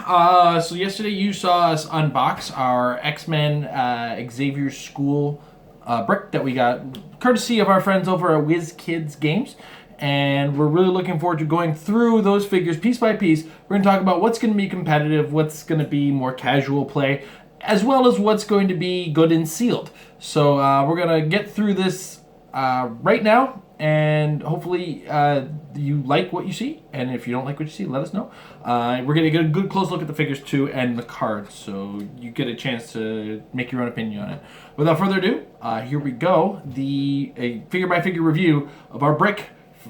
So yesterday you saw us unbox our X-Men Xavier School brick that we got courtesy of our friends over at Wizkids Games. And we're really looking forward to going through those figures piece by piece. We're going to talk about what's going to be competitive, what's going to be more casual play, as well as what's going to be good and sealed. So we're going to get through this right now, and hopefully you like what you see. And if you don't like what you see, let us know. We're going to get a good close look at the figures too and the cards, so you get a chance to make your own opinion on it. Without further ado, here we go. A figure-by-figure review of our brick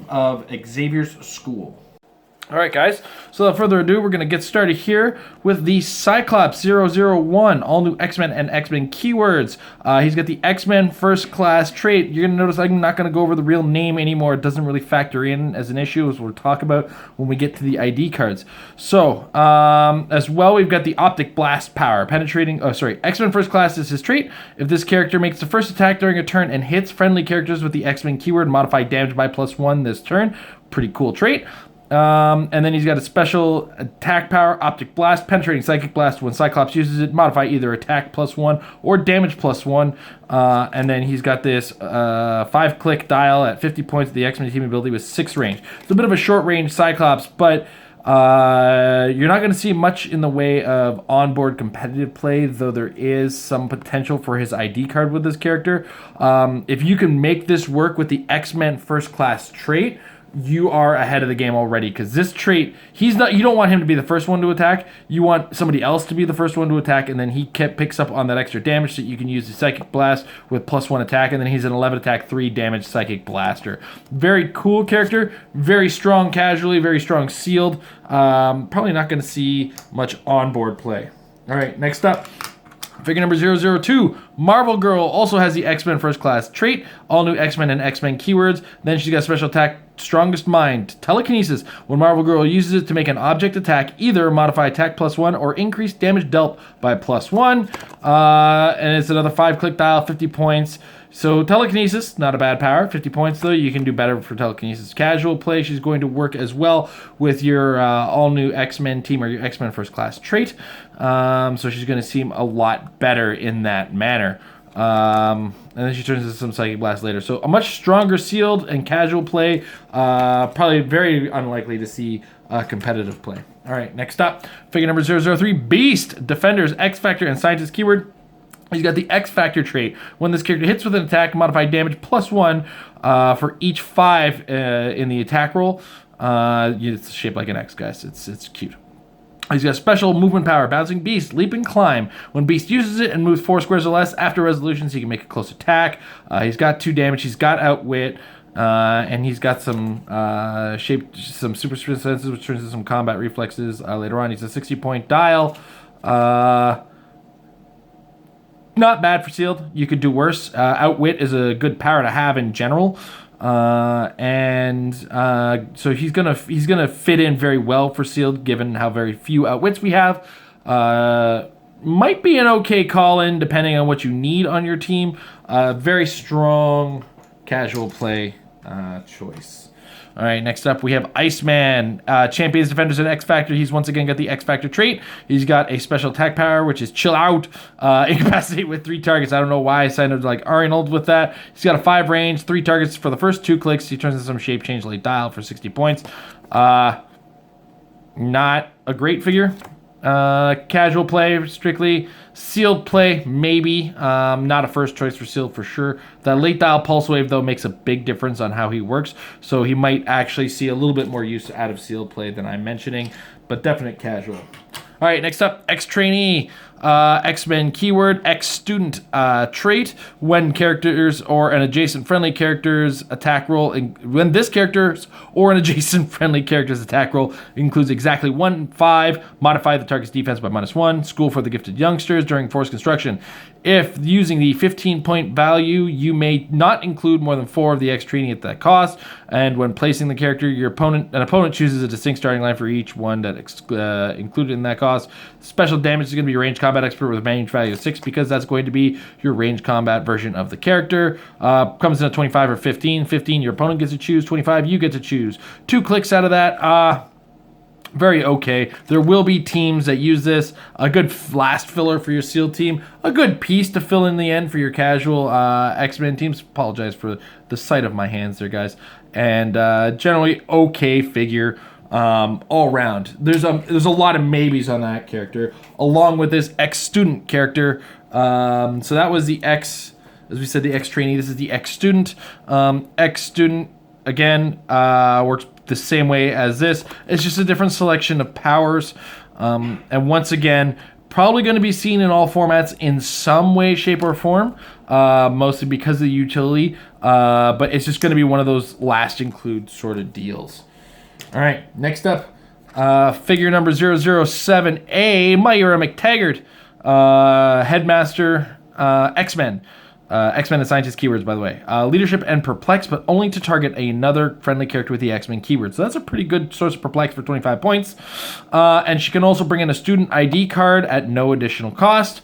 of Xavier's School. All right, guys, so without further ado, we're going to get started here with the Cyclops 001, all new X-Men and X-Men keywords. He's got the X-Men First Class trait. You're going to notice I'm not going to go over the real name anymore. It doesn't really factor in as an issue, as we'll talk about when we get to the ID cards. So, as well, we've got the Optic Blast power. X-Men First Class is his trait. If this character makes the first attack during a turn and hits friendly characters with the X-Men keyword, modify damage by +1 this turn. Pretty cool trait. And then he's got a special attack power, Optic Blast, penetrating Psychic Blast. When Cyclops uses it, modify either attack +1 or damage +1. And then he's got this 5-click dial at 50 points of the X-Men team ability with 6 range. It's a bit of a short-range Cyclops, but you're not going to see much in the way of onboard competitive play, though there is some potential for his ID card with this character. If you can make this work with the X-Men First Class trait, you are ahead of the game already, because this trait, you don't want him to be the first one to attack. You want somebody else to be the first one to attack, and then he picks up on that extra damage so you can use the Psychic Blast with +1 attack, and then he's an 11 attack, 3 damage Psychic Blaster. Very cool character, very strong casually, very strong sealed. Probably not going to see much onboard play. All right, next up. Figure number 002, Marvel Girl also has the X-Men First Class trait, all new X-Men and X-Men keywords. Then she's got special attack, Strongest Mind, Telekinesis. When Marvel Girl uses it to make an object attack, either modify attack +1 or increase damage dealt by +1. And it's another 5-click dial, 50 points. So Telekinesis, not a bad power, 50 points though. You can do better for Telekinesis casual play. She's going to work as well with your all-new X-Men team or your X-Men First Class trait. So she's going to seem a lot better in that manner. And then she turns into some Psychic Blast later. So a much stronger sealed and casual play. Probably very unlikely to see competitive play. All right, next up, figure number 003, Beast, Defenders, X-Factor, and Scientist keyword. He's got the X-Factor trait. When this character hits with an attack, modify damage +1 for each 5 in the attack roll. It's shaped like an X, guys. It's cute. He's got special movement power, Bouncing Beast, Leap and Climb. When Beast uses it and moves 4 squares or less after resolutions, he can make a close attack. He's got 2 damage. He's got Outwit. And he's got some some super senses, which turns into some combat reflexes later on. He's a 60-point dial. Not bad for sealed. You could do worse. Outwit is a good power to have in general, so he's gonna fit in very well for sealed, given how very few outwits we have. Might be an okay call-in depending on what you need on your team. Very strong casual play choice. All right, next up we have Iceman, Champions, Defenders, and X-Factor. He's once again got the X-Factor trait. He's got a special attack power, which is Chill Out, incapacitate with 3 targets. I don't know why I sounded like Arnold with that. He's got a 5 range, 3 targets for the first 2 clicks. He turns into some shape change like Dial for 60 points. Not a great figure. Casual play, strictly. Sealed play, maybe. Not a first choice for sealed for sure. That late dial pulse wave, though, makes a big difference on how he works. So he might actually see a little bit more use out of sealed play than I'm mentioning, but definite casual. All right, next up, X-Trainee, X-Men keyword, X-Student trait. When characters or an adjacent friendly character's attack roll, when this character's or an adjacent friendly character's attack roll includes exactly 1/5, modify the target's defense by -1. School for the Gifted Youngsters during force construction. If using the 15-point value, you may not include more than 4 of the X-Trainee at that cost. And when placing the character, an opponent chooses a distinct starting line for each one that included in that cost. Special damage is going to be a range combat expert with a range value of 6, because that's going to be your range combat version of the character. Comes in at 25 or 15. 15, your opponent gets to choose. 25, you get to choose. 2 clicks out of that. very okay. There will be teams that use this. A good last filler for your SEAL team. A good piece to fill in the end for your casual X-Men teams. Apologize for the sight of my hands there, guys. And generally okay figure all around. There's a lot of maybes on that character, along with this ex-student character. So that was the X, as we said, the ex-trainee. This is the ex-student. Ex-student, again, works the same way as this. It's just a different selection of powers. And once again, probably going to be seen in all formats in some way, shape, or form, mostly because of the utility. But it's just going to be one of those last include sort of deals. All right, next up, figure number 007A, Myra McTaggart, Headmaster, X-Men. X-Men and Scientist keywords, by the way. Leadership and Perplex, but only to target another friendly character with the X-Men keyword. So that's a pretty good source of Perplex for 25 points. And she can also bring in a student ID card at no additional cost.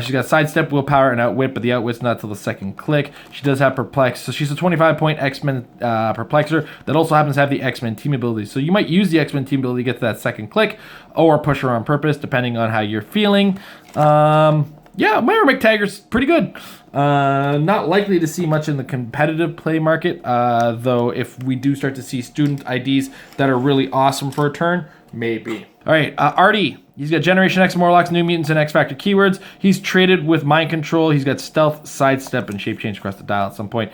She's got Sidestep, Willpower, and Outwit, but the Outwit's not till the second click. She does have Perplex, so she's a 25-point X-Men Perplexer that also happens to have the X-Men team ability. So you might use the X-Men team ability to get to that second click, or push her on purpose, depending on how you're feeling. Yeah, Myra McTaggart's pretty good. Not likely to see much in the competitive play market, though if we do start to see student IDs that are really awesome for a turn, maybe. All right, Artie. He's got Generation X, Morlocks, New Mutants, and X-Factor keywords. He's traded with Mind Control. He's got Stealth, Sidestep, and Shape Change across the dial at some point.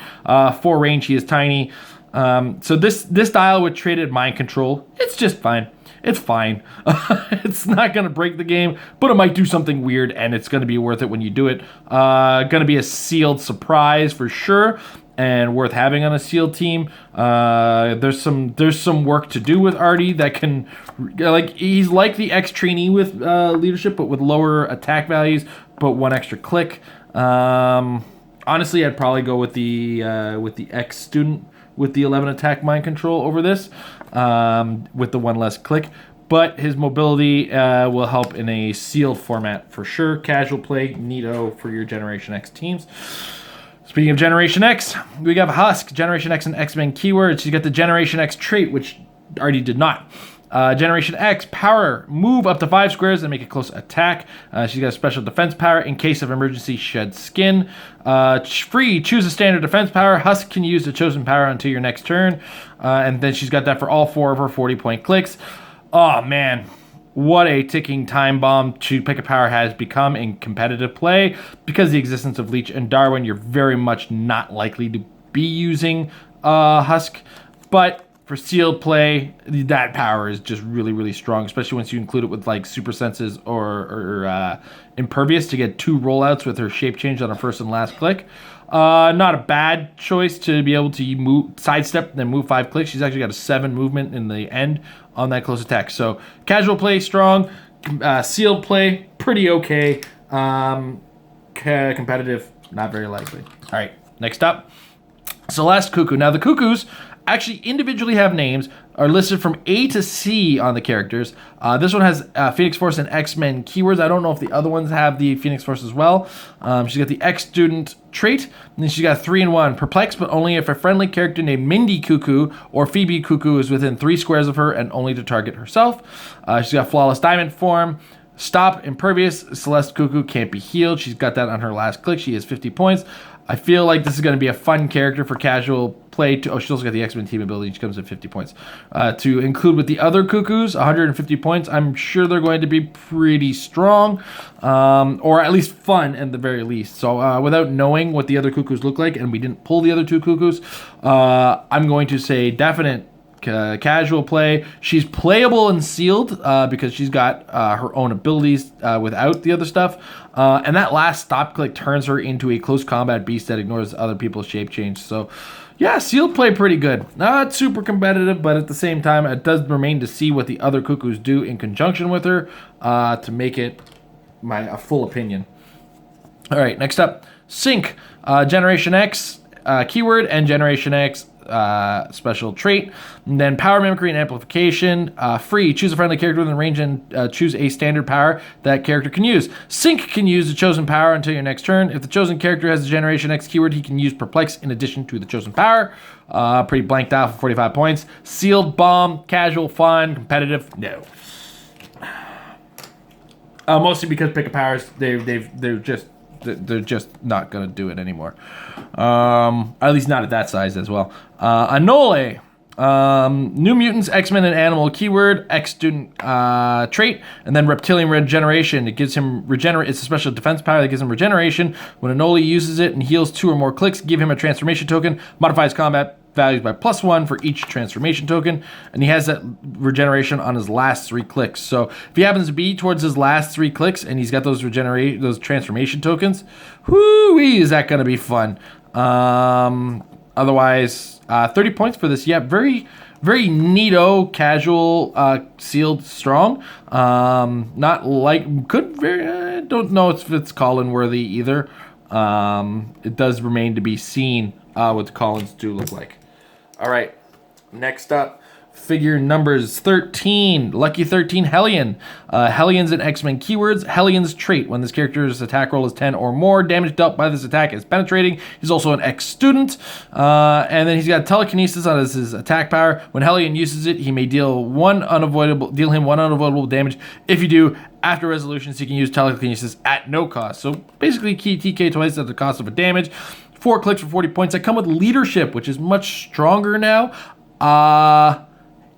For range, he is tiny. So this dial with traded Mind Control, it's just fine. It's fine. It's not going to break the game, but it might do something weird, and it's going to be worth it when you do it. Going to be a sealed surprise for sure, and worth having on a sealed team. There's some work to do with Artie that can, like, he's like the ex-trainee with leadership, but with lower attack values, but one extra click. Honestly, I'd probably go with the ex-student with the 11 attack mind control over this, with the one less click. But his mobility will help in a sealed format for sure. Casual play, neato for your Generation X teams. Speaking of Generation X, we have Husk, Generation X and X-Men keywords. You get the Generation X trait, which Artie did not. Generation X, power, move up to 5 squares and make a close attack. She's got a special defense power. In case of emergency, shed skin. Free, choose a standard defense power. Husk can use the chosen power until your next turn. And then she's got that for all 4 of her 40-point clicks. Oh, man. What a ticking time bomb to pick a power has become in competitive play. Because of the existence of Leech and Darwin, you're very much not likely to be using Husk. But for sealed play, that power is just really, really strong, especially once you include it with like super senses or impervious to get 2 rollouts with her shape change on her first and last click. Not a bad choice to be able to move, sidestep, then move 5 clicks. She's actually got a 7 movement in the end on that close attack. So casual play, strong. Sealed play, pretty okay. Competitive, not very likely. All right, next up, Celeste Cuckoo. Now the Cuckoos actually individually have names, are listed from A to C on the characters. This one has Phoenix Force and X-Men keywords. I don't know if the other ones have the Phoenix Force as well. She's got the X-Student trait, and then she's got 3-in-1. Perplex, but only if a friendly character named Mindy Cuckoo or Phoebe Cuckoo is within 3 squares of her and only to target herself. She's got Flawless Diamond form. Stop, Impervious, Celeste Cuckoo can't be healed. She's got that on her last click. She has 50 points. I feel like this is going to be a fun character for casual play. She's also got the X-Men team ability. She comes at 50 points. To include with the other Cuckoos, 150 points. I'm sure they're going to be pretty strong, or at least fun at the very least. So without knowing what the other Cuckoos look like, and we didn't pull the other 2 Cuckoos, I'm going to say definite casual play. She's playable and sealed because she's got her own abilities without the other stuff. And that last stop click turns her into a close combat beast that ignores other people's shape change. So yeah, sealed play pretty good. Not super competitive, but at the same time, it does remain to see what the other Cuckoos do in conjunction with her to make it a full opinion. All right, next up, Sync, Generation X keyword and Generation X special trait. And then power, mimicry, and amplification. Free, choose a friendly character within range and choose a standard power that character can use. Sync can use the chosen power until your next turn. If the chosen character has the Generation X keyword, he can use Perplex in addition to the chosen power. Pretty blanked out for 45 points. Sealed, bomb, casual, fun, competitive, no. Mostly because pick a powers, they're just not gonna do it anymore. At least not at that size as well. Anole. New Mutants, X-Men, and Animal keyword, X-Student trait, and then Reptilian Regeneration. It gives him regenerate. It's a special defense power that gives him regeneration. When Anole uses it and heals 2 or more clicks, give him a transformation token. Modifies combat values by +1 for each transformation token, and he has that regeneration on his last 3 clicks. So if he happens to be towards his last 3 clicks and he's got those transformation tokens, whoo-wee, is that going to be fun. Otherwise, 30 points for this. Yeah, very, very neato, casual, sealed, strong. Not like, I don't know if it's Colin worthy either. It does remain to be seen what the Collins do look like. All right, next up, figure numbers 13. Lucky 13, Hellion. Hellion's and X-Men keywords. Hellion's trait. When this character's attack roll is 10 or more, damage dealt by this attack is penetrating. He's also an X-student. And then he's got telekinesis on his attack power. When Hellion uses it, he may deal him one unavoidable damage. If you do, after resolutions, he can use telekinesis at no cost. So basically, key TK twice at the cost of a damage. 4 clicks for 40 points. That come with leadership, which is much stronger now.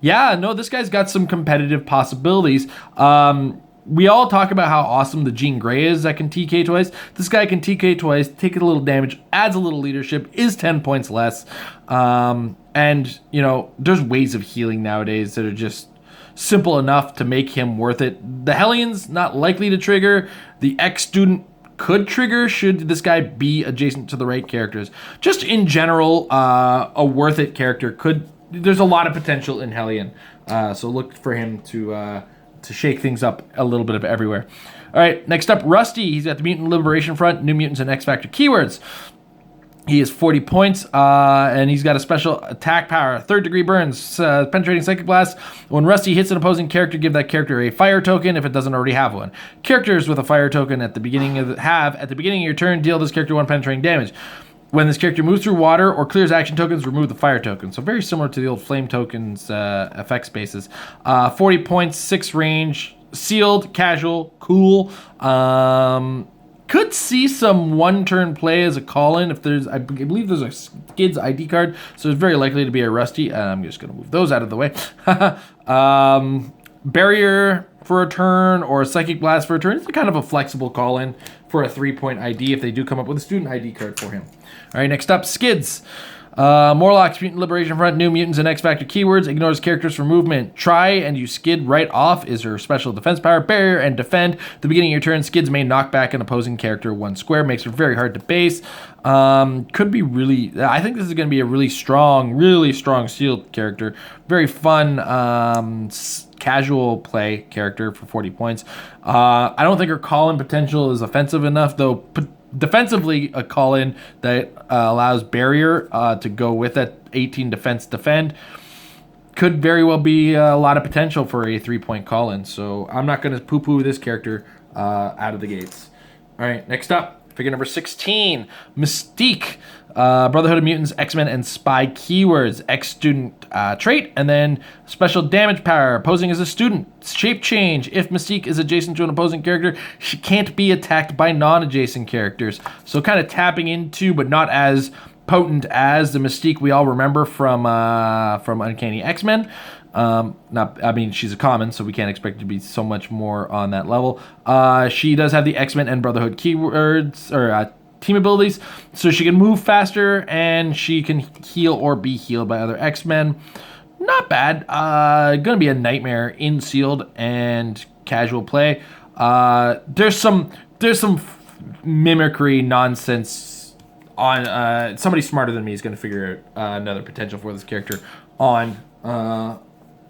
Yeah, no, this guy's got some competitive possibilities. We all talk about how awesome the Jean Grey is that can TK twice. This guy can TK twice, take a little damage, adds a little leadership, is 10 points less. And, you know, there's ways of healing nowadays that are just simple enough to make him worth it. The Hellion's not likely to trigger. The X-Student could trigger should this guy be adjacent to the right characters. Just in general, a worth it character could. There's a lot of potential in Hellion, so look for him to shake things up a little bit of everywhere. All right, next up, Rusty. He's got the Mutant Liberation Front, New Mutants, and X Factor keywords. He is 40 points, and he's got a special attack power, 3rd degree burns, penetrating psychic blast. When Rusty hits an opposing character, give that character a fire token if it doesn't already have one. Characters with a fire token at the beginning of your turn, deal this character 1 penetrating damage. When this character moves through water or clears action tokens, remove the fire token. So very similar to the old flame tokens effect spaces. 40 points, 6 range, sealed, casual, cool. Could see some 1-turn play as a call-in if there's, I believe there's a kid's ID card, so it's very likely to be a Rusty. I'm just going to move those out of the way. Barrier for a turn or a Psychic Blast for a turn. It's kind of a flexible call-in for a 3-point ID if they do come up with a student ID card for him. All right, next up, Skids. Morlocks, Mutant Liberation Front, New Mutants, and X Factor keywords. Ignores characters for movement. Try and you skid right off is her special defense power. Barrier and defend. At the beginning of your turn, skids may knock back an opposing character 1 square. Makes her very hard to base. Could be really. I think this is going to be a really strong sealed character. Very fun, casual play character for 40 points. I don't think her call-in potential is offensive enough, though. Defensively, a call-in that allows barrier to go with that 18 defense defend could very well be a lot of potential for a 3-point call-in. So I'm not going to poo-poo this character out of the gates. All right, next up, figure number 16, Mystique. Brotherhood of Mutants, X-Men, and Spy keywords. X-Student trait, and then special damage power. Posing as a student. Shape change. If Mystique is adjacent to an opposing character, she can't be attacked by non-adjacent characters. So kind of tapping into, but not as potent as the Mystique we all remember from Uncanny X-Men. She's a common, so we can't expect to be so much more on that level. She does have the X-Men and Brotherhood keywords, or team abilities, so she can move faster and she can heal or be healed by other X-Men. Not bad. Gonna be a nightmare in sealed and casual play. There's some mimicry nonsense on somebody smarter than me is gonna figure out another potential for this character on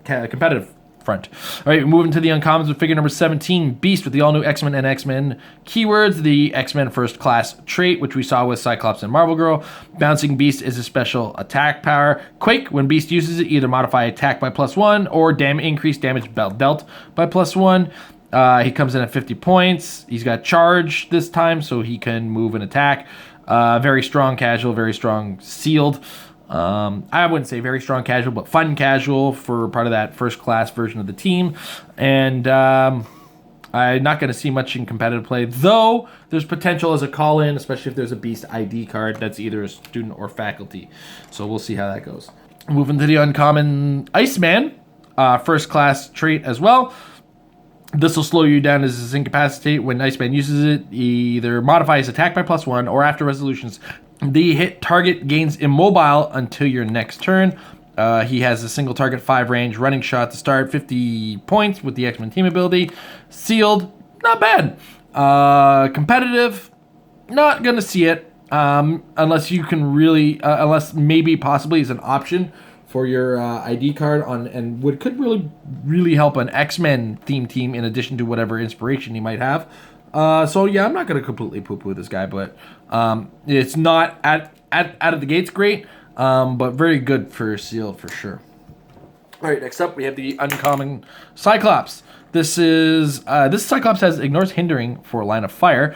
competitive. front. All right, moving to the uncommons with figure number 17, Beast with the all-new X-Men and X-Men keywords. The X-Men First Class trait, which we saw with Cyclops and Marvel Girl. Bouncing Beast is a special attack power. Quake, when Beast uses it, either modify attack by +1 or increase damage dealt by +1. He comes in at 50 points. He's got charge this time, so he can move and attack. Very strong casual, very strong sealed. I wouldn't say very strong casual, but fun casual for part of that first class version of the team. And I'm not going to see much in competitive play, though there's potential as a call-in, especially if there's a Beast ID card that's either a student or faculty. So we'll see how that goes. Moving to the uncommon Iceman, first class trait as well. This will slow you down as his incapacitate. When Iceman uses it, he either modifies attack by +1 or after resolutions, the hit target gains immobile until your next turn. He has a single target 5 range running shot to start, 50 points with the X-Men team ability. Sealed, not bad. Competitive, not gonna see it unless you can really, unless maybe possibly is an option for your ID card on, and could really help an X-Men theme team in addition to whatever inspiration he might have. So yeah, I'm not gonna completely poo-poo this guy, but it's not out of the gates great, but very good for sealed for sure. All right, next up we have the uncommon Cyclops. This Cyclops ignores hindering for line of fire.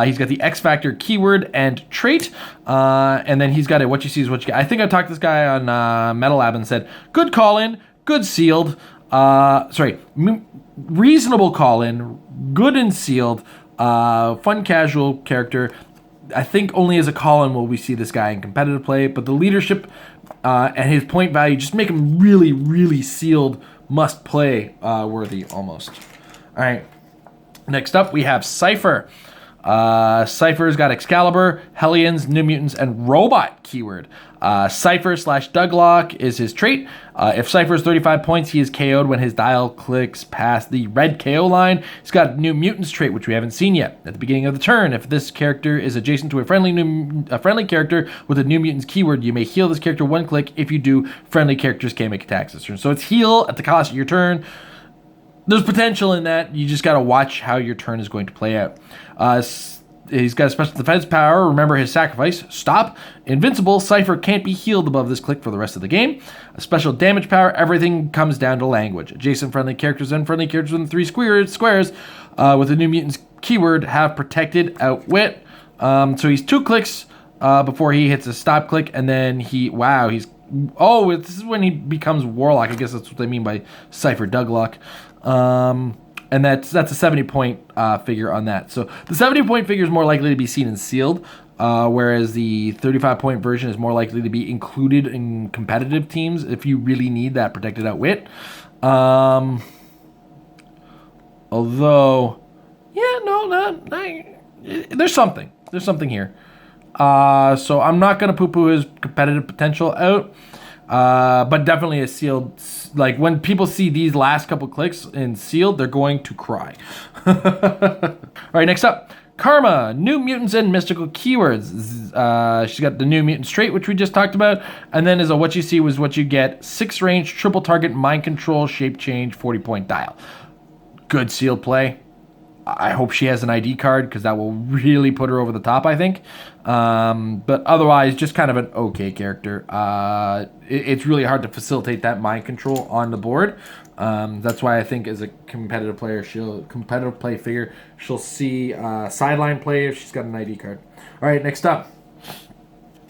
He's got the X Factor keyword and trait, and then he's got a what you see is what you get. I think I talked to this guy on Metal Lab and said good call in, good sealed. Reasonable call in, good and sealed. Fun casual character. I think only as a call-in will we see this guy in competitive play, but the leadership and his point value just make him really, really sealed, must-play worthy almost. All right, next up we have Cypher. Cypher's got Excalibur, Hellions, New Mutants, and Robot keyword. Cypher/Douglock is his trait. If Cypher's 35 points, he is KO'd when his dial clicks past the red KO line. He's got New Mutants trait, which we haven't seen yet. At the beginning of the turn, if this character is adjacent to a friendly character with a New Mutants keyword, you may heal this character one click. If you do, friendly characters can make attacks this turn. So it's heal at the cost of your turn. There's potential in that. You just got to watch how your turn is going to play out. He's got a special defense power. Remember his sacrifice. Stop. Invincible. Cypher can't be healed above this click for the rest of the game. A special damage power. Everything comes down to language. Adjacent friendly characters and friendly characters within 3 squares with the New Mutants keyword have protected outwit. So he's 2 clicks before he hits a stop click, and then this is when he becomes Warlock. I guess that's what they mean by Cypher Douglock. And that's a 70-point figure on that. So the 70-point figure is more likely to be seen in sealed, whereas the 35-point version is more likely to be included in competitive teams if you really need that protected outwit. Although, there's something. There's something here. So I'm not going to poo-poo his competitive potential out. But definitely a sealed, like when people see these last couple clicks in sealed, they're going to cry. All right, next up, Karma, New Mutants and Mystical keywords. She's got the New Mutants trait, which we just talked about, and then is a what you see was what you get, 6 range, triple target, mind control, shape change, 40-point dial. Good sealed play. I hope she has an ID card because that will really put her over the top, I think. But otherwise, just kind of an okay character. It's really hard to facilitate that mind control on the board. That's why I think as a competitive play figure, she'll see sideline play if she's got an ID card. All right, next up.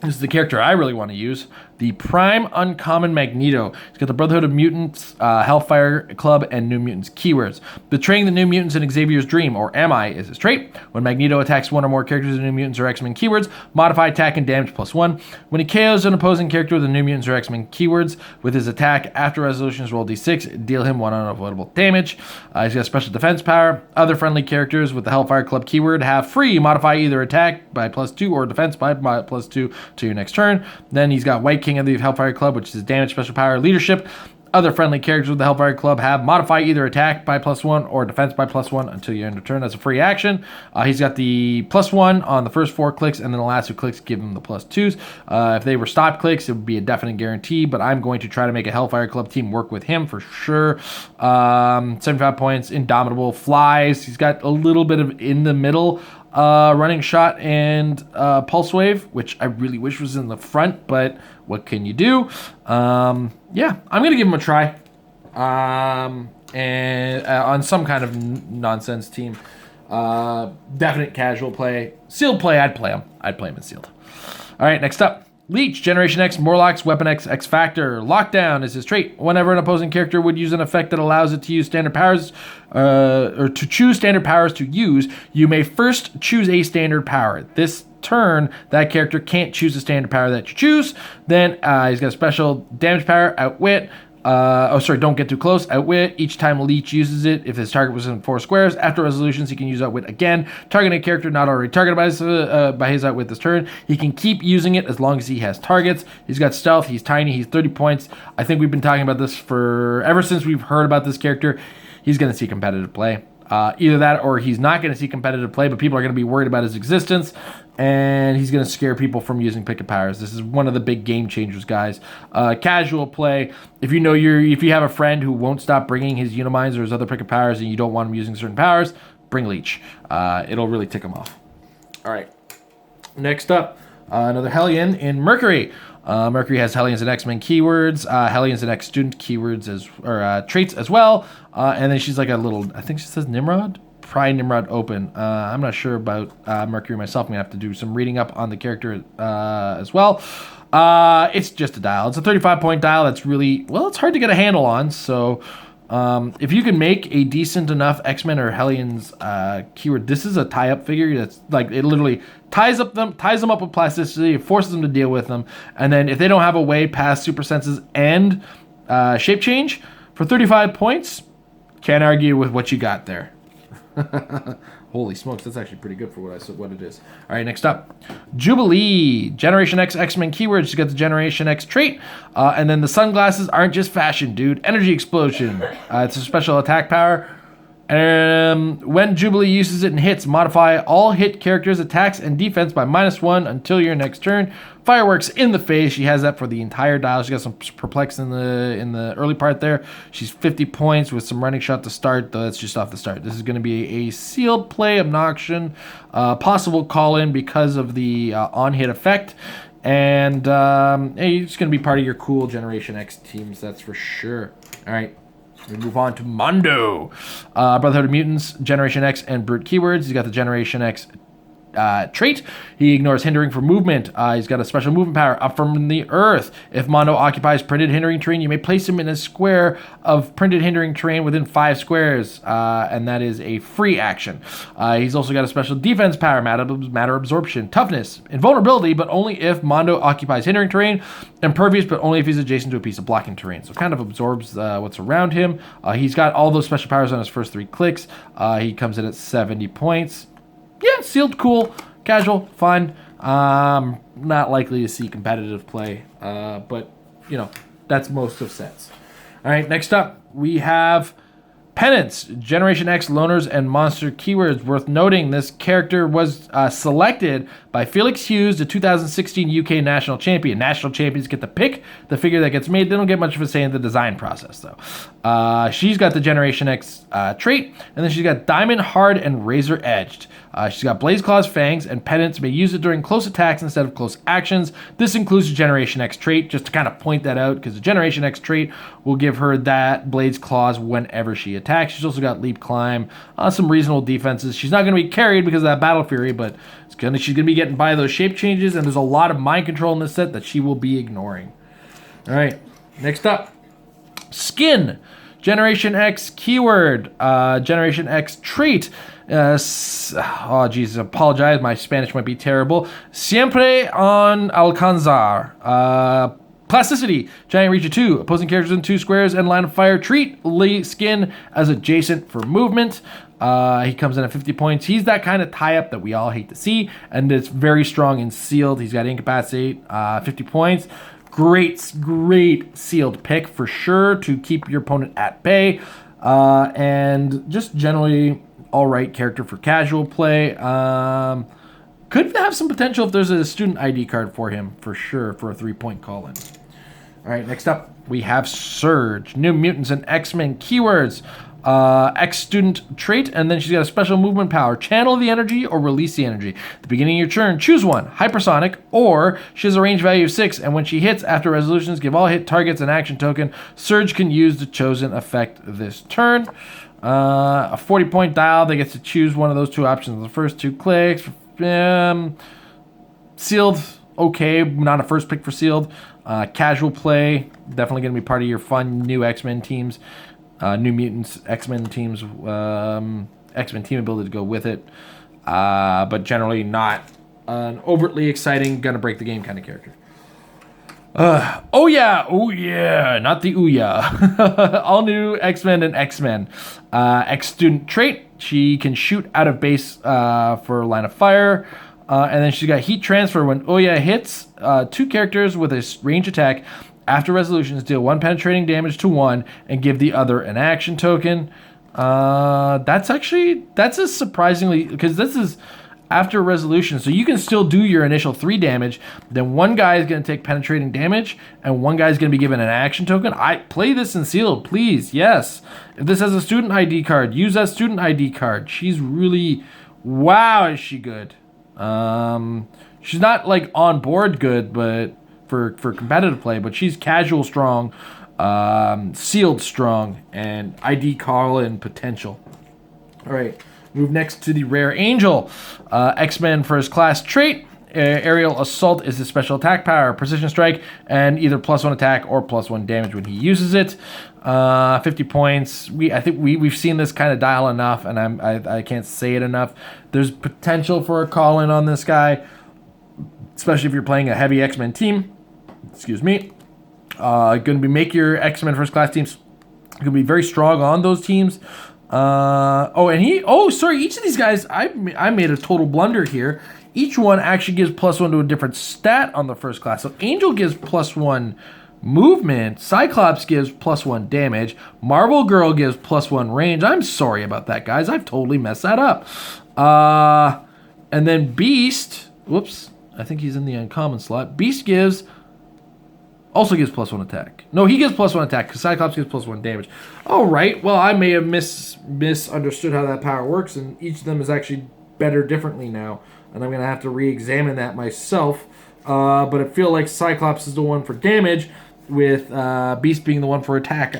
This is the character I really want to use. The Prime Uncommon Magneto. He's got the Brotherhood of Mutants, Hellfire Club, and New Mutants keywords. Betraying the New Mutants in Xavier's Dream, or Am I, is his trait. When Magneto attacks one or more characters with New Mutants or X-Men keywords, modify attack and damage +1. When he KOs an opposing character with the New Mutants or X-Men keywords, with his attack after resolutions roll d6, deal him 1 unavoidable damage. He's got special defense power. Other friendly characters with the Hellfire Club keyword have free modify either attack by +2 or defense by +2 to your next turn. Then he's got White King of the Hellfire Club, which is his damage special power leadership. Other friendly characters with the Hellfire Club have modify either attack by +1 or defense by +1 until you end of turn. That's a free action. He's got the +1 on the first 4 clicks, and then the last 2 clicks give him the +2s. If they were stop clicks, it would be a definite guarantee, but I'm going to try to make a Hellfire Club team work with him for sure. 75 points, Indomitable, flies. He's got a little bit of in the middle running shot and pulse wave, which I really wish was in the front, but what can you do? Yeah, I'm gonna give him a try, and on some kind of nonsense team. Definite casual play, sealed play. I'd play him in sealed. All right, next up. Leech, Generation X, Morlocks, Weapon X, X Factor. Lockdown is his trait. Whenever an opposing character would use an effect that allows it to use standard powers, or to choose standard powers to use, you may first choose a standard power. This turn, that character can't choose a standard power that you choose. Then he's got a special damage power, Outwit. Don't get too close. Outwit. Each time Leech uses it, if his target was in 4 squares, after resolutions, he can use Outwit again. Targeting a character not already targeted by his Outwit this turn. He can keep using it as long as he has targets. He's got stealth. He's tiny. He's 30 points. I think we've been talking about this ever since we've heard about this character. He's going to see competitive play. Either that or he's not going to see competitive play, but people are going to be worried about his existence, and he's going to scare people from using picket powers. This is one of the big game changers, guys. Casual play. If you have a friend who won't stop bringing his Unimines or his other picket powers and you don't want him using certain powers, bring Leech. It'll really tick him off. All right. Next up, another Hellion in Mercury. Mercury has Hellions and X-Men keywords, Hellions and X-Student keywords traits as well. And then she's like a little, I think she says Nimrod? Pry Nimrod open. I'm not sure about Mercury myself. I'm going to have to do some reading up on the character as well. It's just a dial. It's a 35-point dial that's really, well, it's hard to get a handle on. So if you can make a decent enough X-Men or Hellions keyword, this is a tie-up figure that's like, it literally ties them up with plasticity, it forces them to deal with them. And then if they don't have a way past super senses and shape change for 35 points, can't argue with what you got there. Holy smokes, that's actually pretty good for what it is. All right, next up. Jubilee, Generation X X-Men keywords. You got the Generation X trait. And then the sunglasses aren't just fashion, dude. Energy Explosion. It's a special attack power. When Jubilee uses it and hits, modify all hit characters' attacks and defense by -1 until your next turn. Fireworks in the face. She has that for the entire dial. She got some perplex in the early part there. She's 50 points with some running shot to start, though that's just off the start. This is going to be a sealed play obnoxion, possible call in because of the on hit effect. And it's going to be part of your cool Generation X teams, that's for sure. All right. We move on to Mondo. Brotherhood of Mutants, Generation X, and Brute keywords. He's got the Generation X trait. He ignores hindering for movement. He's got a special movement power, up from the earth. If Mondo occupies printed hindering terrain, you may place him in a square of printed hindering terrain within 5 squares, and that is a free action. He's also got a special defense power, matter absorption, toughness, invulnerability, but only if Mondo occupies hindering terrain, impervious, but only if he's adjacent to a piece of blocking terrain. So it kind of absorbs what's around him. He's got all those special powers on his first 3 clicks. He comes in at 70 points. Yeah, sealed, cool, casual, fun. Not likely to see competitive play, but, that's most of sets. All right, next up, we have Penance, Generation X, Loners, and Monster keywords. Worth noting, this character was selected by Felix Hughes, the 2016 UK National Champion. National Champions get to pick the figure that gets made. They don't get much of a say in the design process, though. She's got the Generation X trait, and then she's got Diamond, Hard, and Razor Edged. She's got Blaze Claw's Fangs, and Penance may use it during close attacks instead of close actions. This includes the Generation X trait, just to kind of point that out, because the Generation X trait will give her that Blaze Claws whenever she attacks. She's also got Leap, Climb, some reasonable defenses. She's not going to be carried because of that Battle Fury, but she's going to be getting by those shape changes, and there's a lot of mind control in this set that she will be ignoring. All right, next up, Skin, Generation X keyword, Generation X trait. Oh, Jesus, apologize. My Spanish might be terrible. Siempre on alcanzar. Plasticity, Giant Reach of 2. Opposing characters in 2 squares and line of fire. Treat Skin as adjacent for movement. He comes in at 50 points. He's that kind of tie-up that we all hate to see, and it's very strong and sealed. He's got Incapacitate, 50 points. Great sealed pick for sure to keep your opponent at bay. And just generally all right character for casual play. Could have some potential if there's a student ID card for him, for sure, for a 3-point call-in. All right, next up, we have Surge. New Mutants and X-Men keywords. X-student trait, and then she's got a special movement power. Channel the energy or release the energy. At the beginning of your turn, choose one. Hypersonic, or she has a range value of 6, and when she hits after resolutions, give all hit targets an action token. Surge can use the chosen effect this turn. A 40-point dial that gets to choose one of those two options. The first two clicks. Sealed, okay, not a first pick for sealed. Casual play, definitely going to be part of your fun new X-Men teams. New Mutants, X-Men teams, X-Men team ability to go with it. But generally not an overtly exciting, gonna break the game kind of character. Oh yeah, not the ooh yeah. All new X-Men and X-Men. X-student trait, she can shoot out of base for line of fire. And then she's got heat transfer. When Oya hits 2 characters with a range attack, after resolutions, deal 1 penetrating damage to one and give the other an action token. That's a surprisingly, because this is after resolution, so you can still do your initial 3 damage. Then one guy is going to take penetrating damage, and one guy is going to be given an action token. I play this in sealed, please. Yes, if this has a student ID card, use that student ID card. She's really, wow, is she good? She's not like on board good, but for competitive play, but she's casual strong, sealed strong, and ID call-in potential. All right, move next to the rare angel. X-Men first class trait. Aerial assault is his special attack power. Precision strike and either +1 attack or +1 damage when he uses it. 50 points. I think we've seen this kind of dial enough, and I can't say it enough. There's potential for a call-in on this guy, especially if you're playing a heavy X-Men team. Excuse me. Going to be make your X-Men first class teams going to be very strong on those teams. Each of these guys, I made a total blunder here. Each one actually gives +1 to a different stat on the first class. So Angel gives +1 movement. Cyclops gives +1 damage. Marvel Girl gives +1 range. I'm sorry about that, guys. I've totally messed that up. And then Beast, whoops, I think he's in the uncommon slot. Beast also gives +1 attack. No, he gives +1 attack because Cyclops gives +1 damage. All right, well, I may have misunderstood how that power works, and each of them is actually better differently now, and I'm going to have to re-examine that myself. But I feel like Cyclops is the one for damage, with Beast being the one for attack.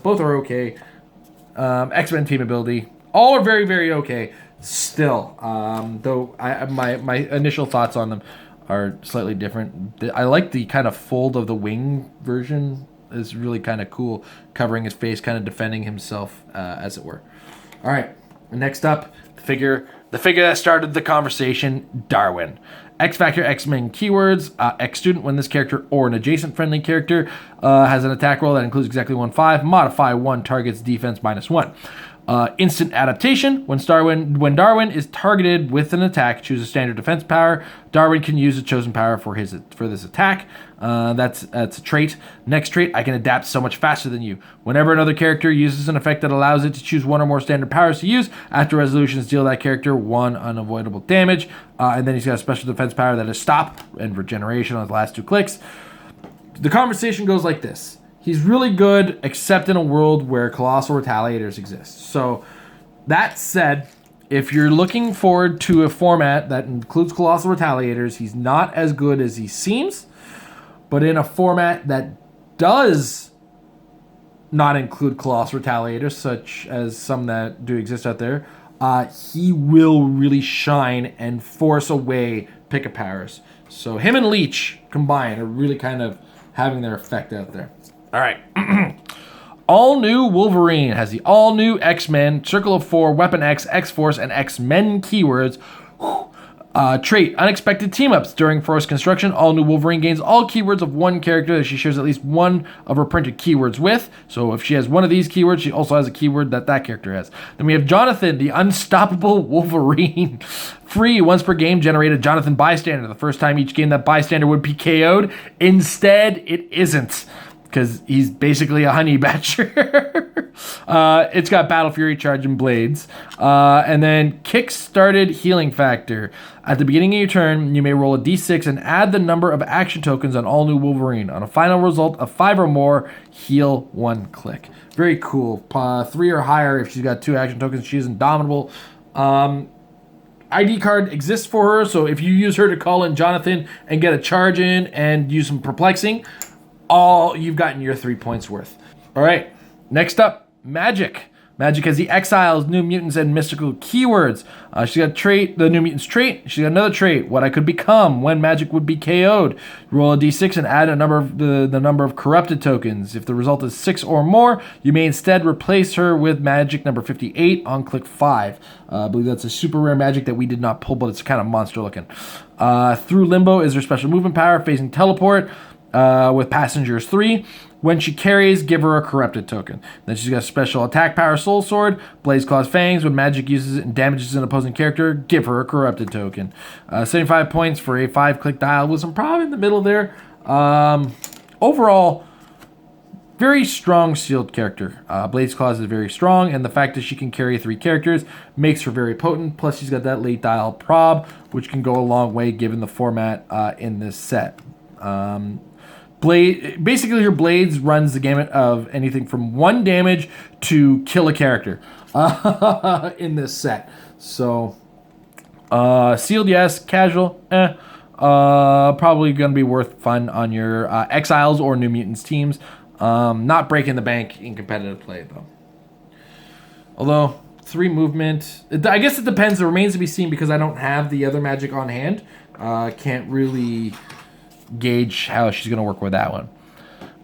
Both are okay. X-Men team ability. All are very, very okay still. Though my initial thoughts on them are slightly different. I like the kind of fold of the wing version. Is really kind of cool, covering his face, kind of defending himself, as it were. All right, next up, the figure that started the conversation, Darwin. X-Factor X-Men keywords. X-Student, when this character or an adjacent friendly character has an attack roll that includes exactly 1/5, modify 1 target's defense -1. Instant adaptation. When Darwin is targeted with an attack, choose a standard defense power. Darwin can use a chosen power for this attack. That's a trait. Next trait, I can adapt so much faster than you. Whenever another character uses an effect that allows it to choose 1 or more standard powers to use, after resolutions, deal that character 1 unavoidable damage. And then he's got a special defense power that is stop and regeneration on the last 2 clicks. The conversation goes like this. He's really good, except in a world where Colossal Retaliators exist. So, that said, if you're looking forward to a format that includes Colossal Retaliators, he's not as good as he seems. But in a format that does not include Colossal Retaliators, such as some that do exist out there, he will really shine and force away pick-a-powers. So him and Leech combined are really kind of having their effect out there. All right. All new Wolverine has the all new X-Men, Circle of 4, Weapon X, X-Force, and X-Men keywords. Trait, unexpected team-ups. During forest construction, all new Wolverine gains all keywords of one character that she shares at least one of her printed keywords with. So if she has one of these keywords, she also has a keyword that that character has. Then we have Jonathan, the unstoppable Wolverine. Free, once per game, generate a Jonathan bystander. The first time each game that bystander would be KO'd. Instead, it isn't, because he's basically a honey badger. It's got Battle Fury, Charge, and Blades. And then Kick-started Healing Factor. At the beginning of your turn, you may roll a d6 and add the number of action tokens on all new Wolverine. On a final result of 5 or more, heal 1 click. Very cool. 3 or higher if she's got 2 action tokens. She is indomitable. ID card exists for her, so if you use her to call in Jonathan and get a charge in and use some perplexing, all you've gotten your 3 points worth. All right, next up, Magic. Magic has the Exiles, New Mutants, and Mystical keywords. She's got trait, the New Mutants trait. She's got another trait, what I could become when Magic would be KO'd. Roll a d6 and add a number of the number of corrupted tokens. If the result is 6 or more, you may instead replace her with Magic number 58 on click 5. I believe that's a super rare Magic that we did not pull, but it's kind of monster looking. Through Limbo is her special movement power, facing teleport. With Passengers 3. When she carries, give her a corrupted token. Then she's got special attack power, Soul Sword, Blaze Claw's Fangs. When Magic uses it and damages an opposing character, give her a corrupted token. 75 points for a 5-click dial with some probably in the middle there. Overall, very strong sealed character. Blaze Claws is very strong, and the fact that she can carry 3 characters makes her very potent. Plus, she's got that late dial prob, which can go a long way given the format in this set. Basically, her Blades runs the gamut of anything from 1 damage to kill a character in this set. So, sealed, yes. Casual, probably going to be worth fun on your Exiles or New Mutants teams. Not breaking the bank in competitive play, though. Although, 3 movement, I guess it depends. It remains to be seen because I don't have the other Magic on hand. Can't really gauge how she's going to work with that one.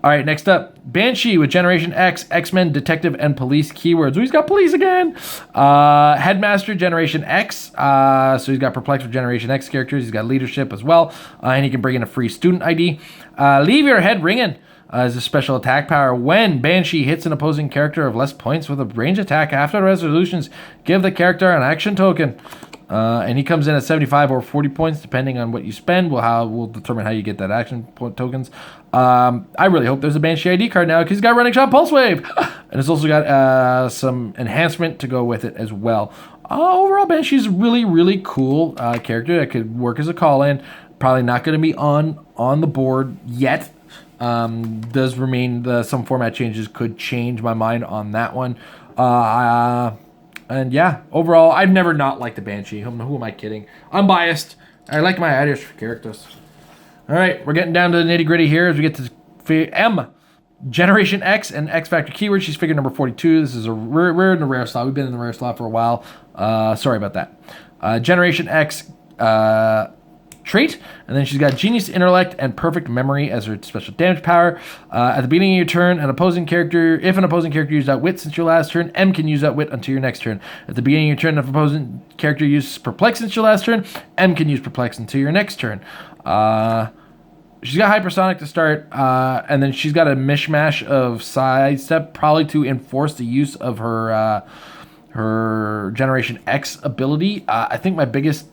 All right, next up, Banshee with Generation X, X-Men, Detective, and Police keywords. Oh, he's got Police again. Headmaster, Generation X. So he's got Perplex for Generation X characters. He's got Leadership as well. And he can bring in a free student ID. Leave Your Head Ringing is a special attack power. When Banshee hits an opposing character of less points with a range attack after resolutions, give the character an action token. And he comes in at 75 or 40 points, depending on what you spend. We'll determine how you get that action point tokens. I really hope there's a Banshee ID card now because he's got Running Shot, Pulse Wave, and it's also got some enhancement to go with it as well. Overall, Banshee's a really, really cool character that could work as a call-in. Probably not going to be on the board yet. Does remain some format changes could change my mind on that one. And yeah, overall, I've never not liked the Banshee. Who am I kidding? I'm biased. I like my ideas for characters. All right, we're getting down to the nitty-gritty here as we get to M. Generation X and X Factor keyword. She's figure number 42. This is we're in the rare slot. We've been in the rare slot for a while. Sorry about that. Generation X trait, and then she's got Genius Intellect and Perfect Memory as her special damage power. At the beginning of your turn, if an opposing character used Outwit since your last turn, M can use Outwit until your next turn. At the beginning of your turn, if an opposing character uses Perplex since your last turn, M can use Perplex until your next turn. She's got Hypersonic to start, and then she's got a mishmash of Sidestep, probably to enforce the use of her Generation X ability. I think my biggest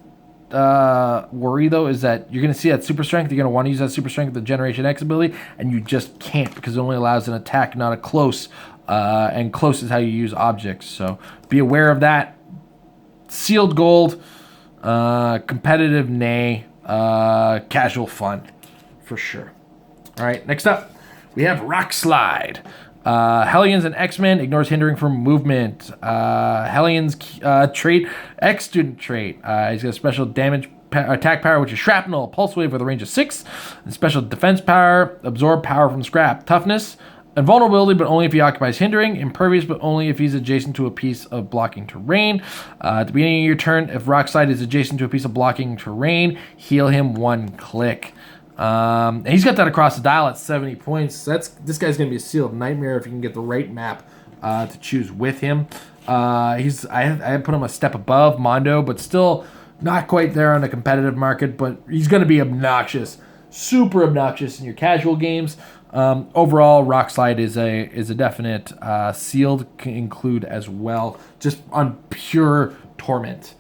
worry though is that you're going to see that super strength. You're going to want to use that super strength, the Generation X ability, and you just can't because it only allows an attack, not a close. And close is how you use objects. So be aware of that. Sealed gold, competitive nay, casual fun for sure. All right, next up we have Rock Slide. Hellions and X-Men ignores hindering from movement. Hellions trait, X student trait. He's got a special damage attack power, which is Shrapnel, Pulse Wave with a range of 6. And special defense power, Absorb power from scrap. Toughness, invulnerability, but only if he occupies hindering. Impervious, but only if he's adjacent to a piece of blocking terrain. At the beginning of your turn, if Rock Slide is adjacent to a piece of blocking terrain, heal him 1 click. And he's got that across the dial at 70 points. This guy's gonna be a sealed nightmare if you can get the right map to choose with him. I put him a step above Mondo, but still Not quite there on the competitive market, but he's going to be obnoxious, super obnoxious in your casual games. Overall, Rock Slide is a definite sealed include as well, just on pure torment.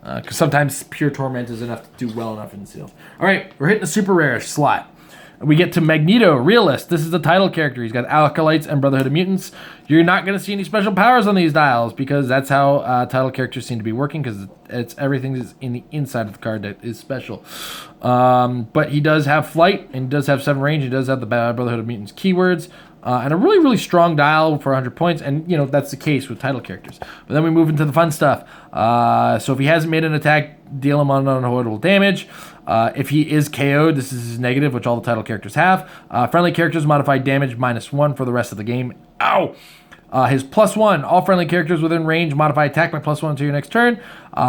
Because sometimes pure torment is enough to do well enough in sealed. All right, we're hitting a super rare slot. We get to Magneto, Realist. This is the title character. He's got Acolytes and Brotherhood of Mutants. You're not going to see any special powers on these dials because that's how title characters seem to be working, because it's everything that's in the inside of the card that is special. But he does have flight, and he does have 7 range. He does have the Brotherhood of Mutants keywords. And a really, really strong dial for 100 points. And, that's the case with title characters. But then we move into the fun stuff. So if he hasn't made an attack, deal him unavoidable damage. If he is KO'd, this is his negative, which all the title characters have. Friendly characters modify damage -1 for the rest of the game. Ow! His +1, all friendly characters within range modify attack by +1 to your next turn.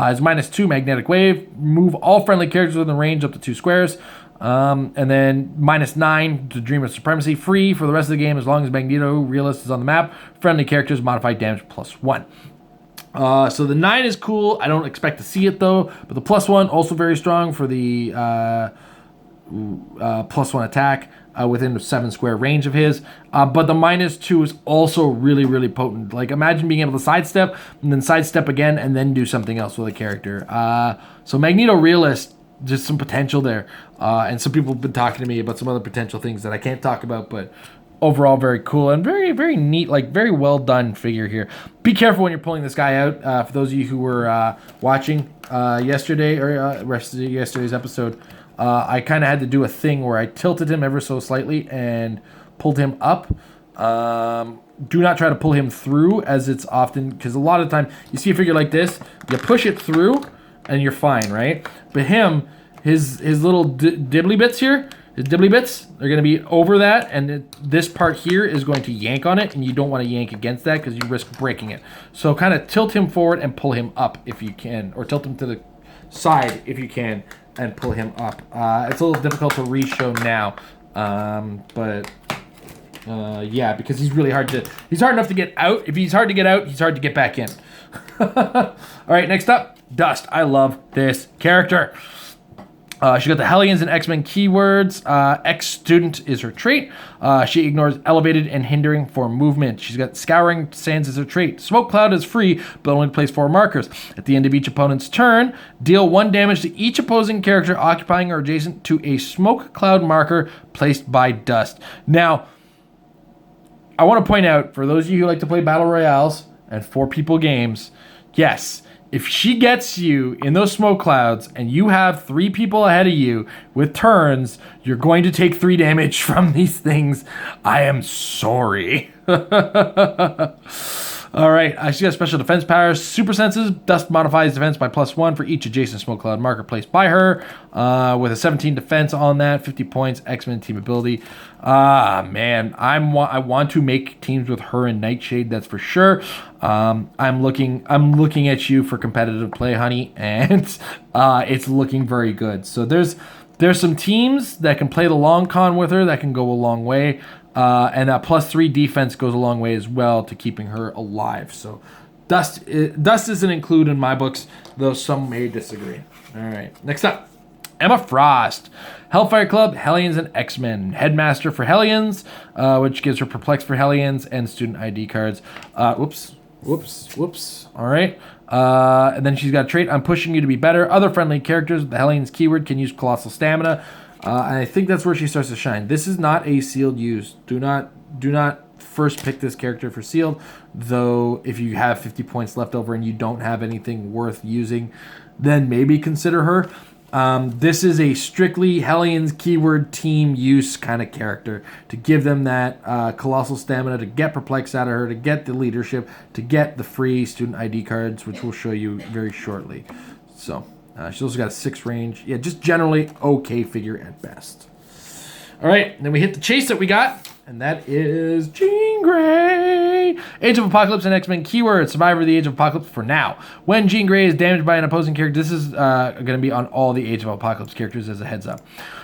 His -2, Magnetic Wave. Move all friendly characters within range up to 2 squares. And then -9 to Dream of Supremacy, free for the rest of the game as long as Magneto Realist is on the map. Friendly characters modify damage +1. So the 9 is cool. I don't expect to see it though, but the +1 also very strong for the +1 attack within the 7 square range of his. But the -2 is also really, really potent. Like, imagine being able to sidestep and then sidestep again and then do something else with a character. So Magneto Realist, just some potential there. And some people have been talking to me about some other potential things that I can't talk about, but overall very cool and very, very neat, like very well done figure here. Be careful when you're pulling this guy out. For those of you who were watching yesterday or yesterday's episode, I kind of had to do a thing where I tilted him ever so slightly and pulled him up. Do not try to pull him through, as it's often, because a lot of the time you see a figure like this, you push it through and you're fine, right? But his little dibbly bits here, his dibbly bits, they're going to be over that, and this part here is going to yank on it, and you don't want to yank against that because you risk breaking it. So kind of tilt him forward and pull him up if you can, or tilt him to the side if you can and pull him up. It's a little difficult to re-show now, but yeah, because he's hard enough to get out. If he's hard to get out, he's hard to get back in. All right, next up, Dust. I love this character. She got the Hellions and X-Men keywords. Ex-student is her trait. She ignores elevated and hindering for movement. She's got Scouring Sands as her trait. Smoke Cloud is free, but only plays 4 markers. At the end of each opponent's turn, deal 1 damage to each opposing character occupying or adjacent to a Smoke Cloud marker placed by Dust. Now, I want to point out, for those of you who like to play Battle Royales and 4-people games, yes, if she gets you in those smoke clouds and you have 3 people ahead of you with turns, you're going to take 3 damage from these things. I am sorry. All right, she's got special defense powers. Super senses. Dust modifies defense by +1 for each adjacent smoke cloud marker placed by her. With a 17 defense on that, 50 points. X-Men team ability. Man, I want to make teams with her and Nightshade. That's for sure. I'm looking at you for competitive play, honey, and it's looking very good. So there's some teams that can play the long con with her that can go a long way. And that +3 defense goes a long way as well to keeping her alive. So Dust isn't included in my books, though some may disagree. All right, next up, Emma Frost. Hellfire Club, Hellions, and X-Men. Headmaster for Hellions, which gives her Perplex for Hellions and student ID cards. Whoops. All right. And then she's got a trait, I'm pushing you to be better. Other friendly characters with the Hellions keyword can use Colossal Stamina. And I think that's where she starts to shine. This is not a sealed use. Do not first pick this character for sealed, though if you have 50 points left over and you don't have anything worth using, then maybe consider her. This is a strictly Hellions keyword team use kind of character to give them that Colossal Stamina, to get Perplex out of her, to get the leadership, to get the free student ID cards, which we'll show you very shortly. So... she's also got a 6 range. Yeah, just generally okay figure at best. All right, then we hit the chase that we got, and that is Jean Grey. 3. Age of Apocalypse and X-Men keyword. Survivor of the Age of Apocalypse for now. When Jean Grey is damaged by an opposing character, this is going to be on all the Age of Apocalypse characters as a heads up.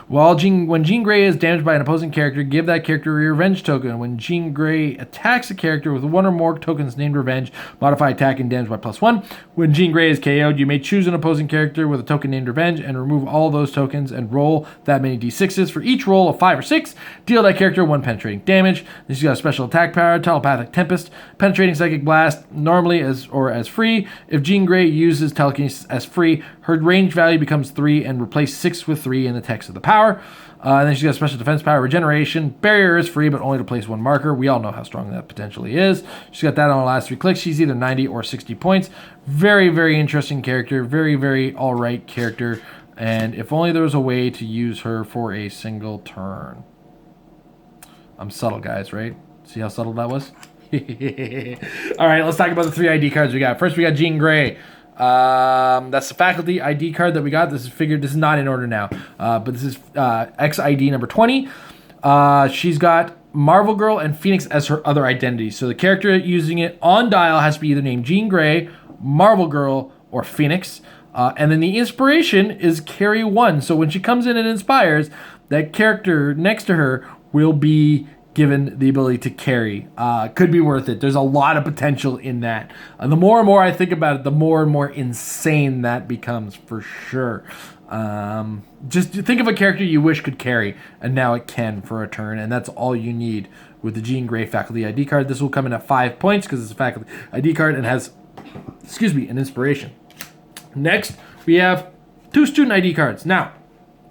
When Jean Grey is damaged by an opposing character, give that character a revenge token. When Jean Grey attacks a character with one or more tokens named revenge, modify attack and damage by +1. When Jean Grey is KO'd, you may choose an opposing character with a token named revenge and remove all those tokens and roll that many d6s. For each roll of 5 or 6, deal that character 1 penetrating damage. This has got a special attack power, Telepathic Tempest, penetrating Psychic Blast, normally as free. If Jean Grey uses Telekinesis as free, her range value becomes 3 and replace 6 with 3 in the text of the power. And then she's got special defense power, regeneration. Barrier is free, but only to place 1 marker. We all know how strong that potentially is. She's got that on the last 3 clicks. She's either 90 or 60 points. Very, very interesting character. Very, very all-right character. And if only there was a way to use her for a single turn. I'm subtle, guys, right? See how subtle that was? All right, let's talk about the 3 ID cards we got. First, we got Jean Grey. That's the faculty ID card that we got. This is not in order now, but this is XID number 20. She's got Marvel Girl and Phoenix as her other identities. So the character using it on dial has to be either named Jean Grey, Marvel Girl, or Phoenix. And then the inspiration is carry 1. So when she comes in and inspires, that character next to her will be given the ability to carry. Could be worth it. There's a lot of potential in that. The more and more I think about it, the more and more insane that becomes for sure. Just think of a character you wish could carry, and now it can for a turn, and that's all you need with the Jean Grey Faculty ID card. This will come in at 5 points because it's a Faculty ID card and has, an inspiration. Next, we have 2 Student ID cards. Now,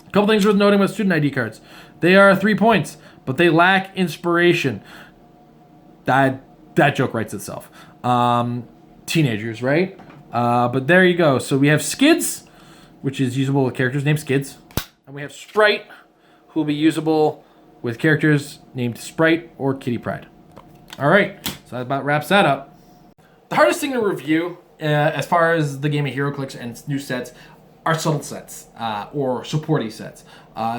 a couple things worth noting about Student ID cards. They are 3 points, but they lack inspiration. That joke writes itself. Teenagers, right? But there you go. So we have Skids, which is usable with characters named Skids. And we have Sprite, who will be usable with characters named Sprite or Kitty Pryde. All right, so that about wraps that up. The hardest thing to review, as far as the game of Heroclix and new sets, are subtle sets, or supporty sets.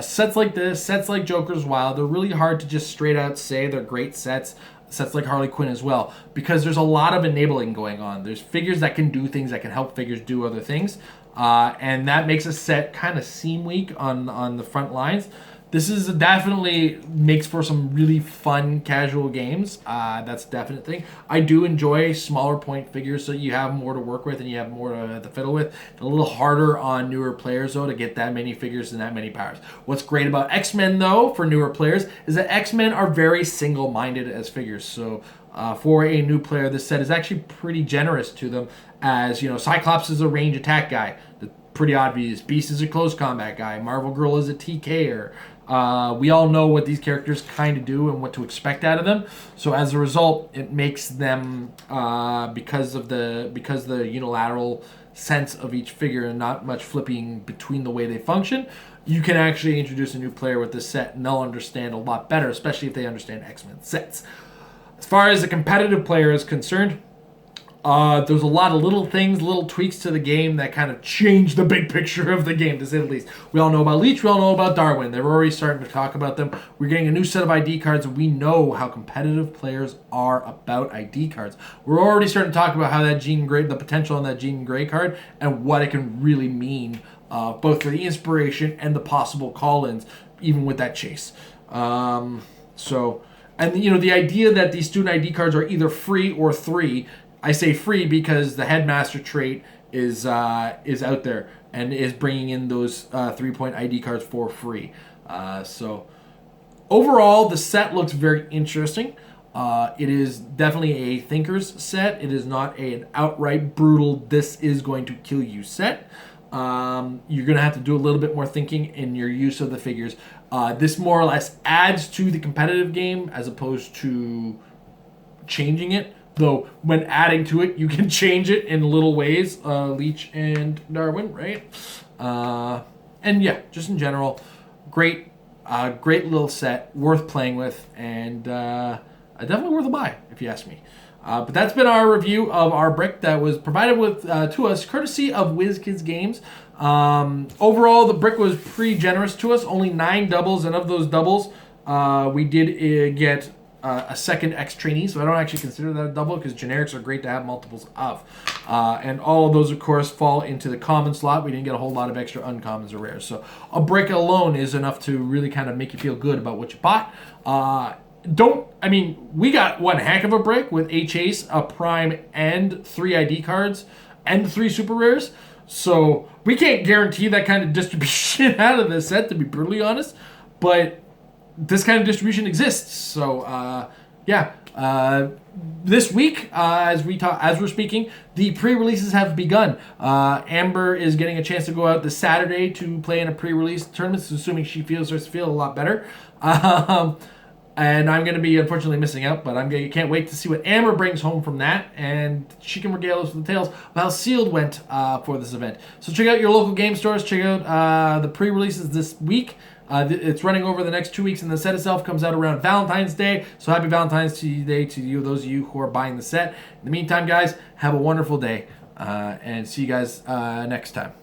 Sets like this, sets like Joker's Wild, they're really hard to just straight out say they're great sets. Sets like Harley Quinn as well, because there's a lot of enabling going on. There's figures that can do things that can help figures do other things, and that makes a set kind of seem weak on the front lines. This is definitely makes for some really fun casual games. That's a definite thing. I do enjoy smaller point figures, so you have more to work with and you have more to fiddle with. It's a little harder on newer players though to get that many figures and that many powers. What's great about X-Men though for newer players is that X-Men are very single-minded as figures. So for a new player, this set is actually pretty generous to them. As Cyclops is a range attack guy. That's pretty obvious. Beast is a close combat guy. Marvel Girl is a TKer. We all know what these characters kind of do and what to expect out of them. So as a result, it makes them because the unilateral sense of each figure and not much flipping between the way they function, you can actually introduce a new player with this set and they'll understand a lot better, especially if they understand X-Men sets. As far as the competitive player is concerned, there's a lot of little things, little tweaks to the game that kind of change the big picture of the game, to say the least. We all know about Leech, we all know about Darwin. They're already starting to talk about them. We're getting a new set of ID cards, and we know how competitive players are about ID cards. We're already starting to talk about how that Jean Grey, the potential on that Jean Grey card, and what it can really mean, both for the inspiration and the possible call-ins, even with that chase. And the idea that these student ID cards are either free or 3. I say free because the headmaster trait is out there and is bringing in those 3-point ID cards for free. So overall, the set looks very interesting. It is definitely a thinker's set. It is not an outright brutal, this is going to kill you set. You're going to have to do a little bit more thinking in your use of the figures. This more or less adds to the competitive game as opposed to changing it. Though, when adding to it, you can change it in little ways. Leech and Darwin, right? And yeah, just in general, great little set, worth playing with, and definitely worth a buy, if you ask me. But that's been our review of our brick that was provided with to us, courtesy of Wizkids Games. Overall, the brick was pretty generous to us, only 9 doubles, and of those doubles, we did get a second X trainee, so I don't actually consider that a double because generics are great to have multiples of. And all of those, of course, fall into the common slot. We didn't get a whole lot of extra uncommons or rares. So a break alone is enough to really kind of make you feel good about what you bought. We got one heck of a break with a chase, a prime, and 3 ID cards, and 3 super rares. So we can't guarantee that kind of distribution out of the set, to be brutally honest. But this kind of distribution exists. So this week, as we're speaking, the pre-releases have begun. Amber is getting a chance to go out this Saturday to play in a pre-release tournament, assuming she starts to feel a lot better. And I'm going to be unfortunately missing out, but can't wait to see what Amber brings home from that, and she can regale us with the tales of how Sealed went for this event. So check out your local game stores. Check out the pre-releases this week. It's running over the next 2 weeks, and the set itself comes out around Valentine's Day. So happy Valentine's Day to you, those of you who are buying the set. In the meantime, guys, have a wonderful day, and see you guys next time.